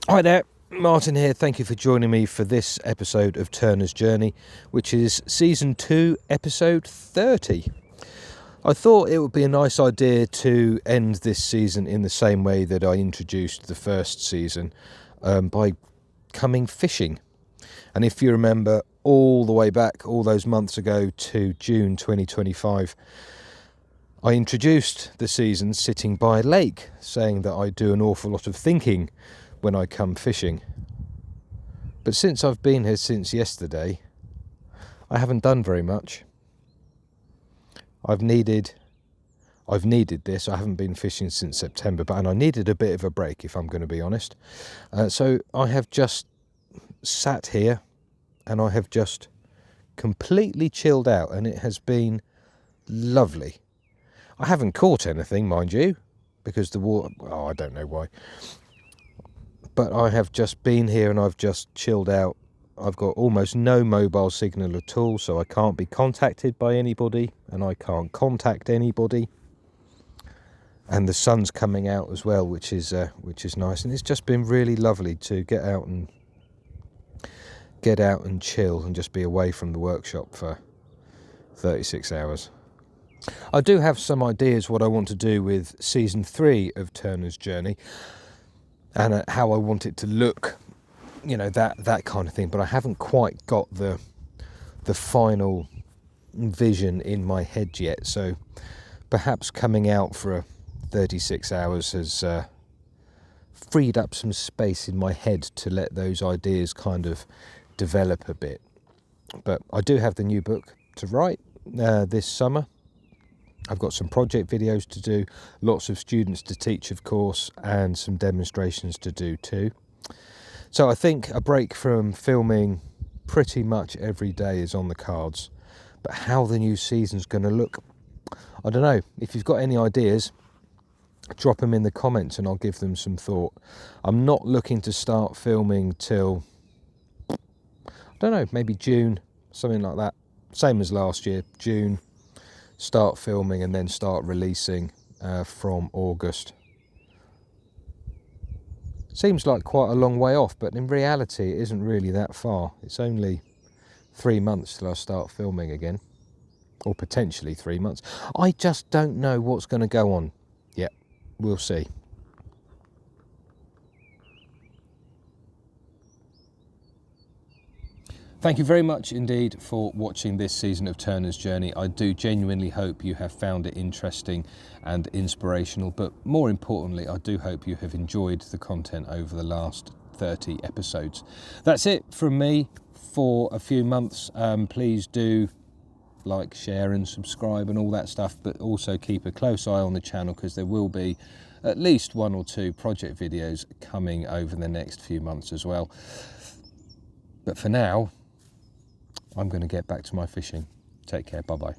Hi there, Martin here. Thank you for joining me for this episode of Turner's Journey, which is Season 2, Episode 30. I thought it would be a nice idea to end this season in the same way that I introduced the first season, by coming fishing. And if you remember all the way back, all those months ago to June 2025, I introduced the season sitting by a lake, saying that I do an awful lot of thinking when I come fishing. But since I've been here since yesterday, I haven't done very much. I've needed this. I haven't been fishing since September, and I needed a bit of a break, if I'm going to be honest. So I have just sat here and I have just completely chilled out, and it has been lovely. I haven't caught anything, mind you, because the water, I don't know why. But I have just been here and I've just chilled out. I've got almost no mobile signal at all, so I can't be contacted by anybody and I can't contact anybody. And the sun's coming out as well, which is nice. And it's just been really lovely to get out and chill and just be away from the workshop for 36 hours. I do have some ideas what I want to do with Season 3 of Turner's Journey, and how I want it to look, you know, that kind of thing, but I haven't quite got the final vision in my head yet. So perhaps coming out for 36 hours has freed up some space in my head to let those ideas kind of develop a bit. But I do have the new book to write this summer. I've got some project videos to do, lots of students to teach, of course, and some demonstrations to do too. So I think a break from filming pretty much every day is on the cards. But how the new season's going to look, I don't know. If you've got any ideas, drop them in the comments and I'll give them some thought. I'm not looking to start filming till, I don't know, maybe June, something like that. Same as last year, June. Start filming and then start releasing from August. Seems like quite a long way off, but in reality it isn't really that far. It's only 3 months till I start filming again, or potentially 3 months. I just don't know what's going to go on yet. We'll see. Thank you very much indeed for watching this season of Turner's Journey. I do genuinely hope you have found it interesting and inspirational, but more importantly, I do hope you have enjoyed the content over the last 30 episodes. That's it from me for a few months. Please do like, share and subscribe and all that stuff, but also keep a close eye on the channel, because there will be at least 1 or 2 project videos coming over the next few months as well. But for now, I'm going to get back to my fishing. Take care. Bye-bye.